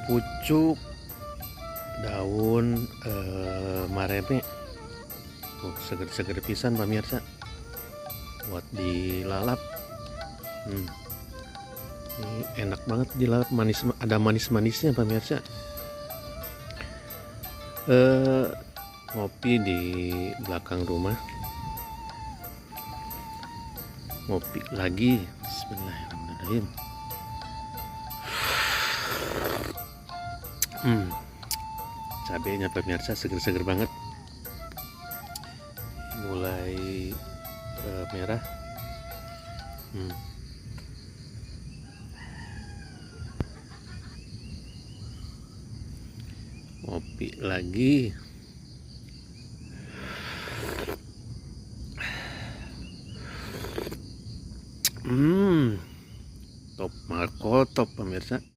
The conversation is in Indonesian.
pucuk daun mareme. Seger-seger pisan pemirsa buat dilalap. Ini enak banget dilalap, manis, ada manis-manisnya pemirsa. Ngopi di belakang rumah, ngopi lagi. Bismillahirrahmanirrahim. Cabenya pemirsa seger-seger banget, mulai merah. Ngopi lagi. Top Marco top pemirsa.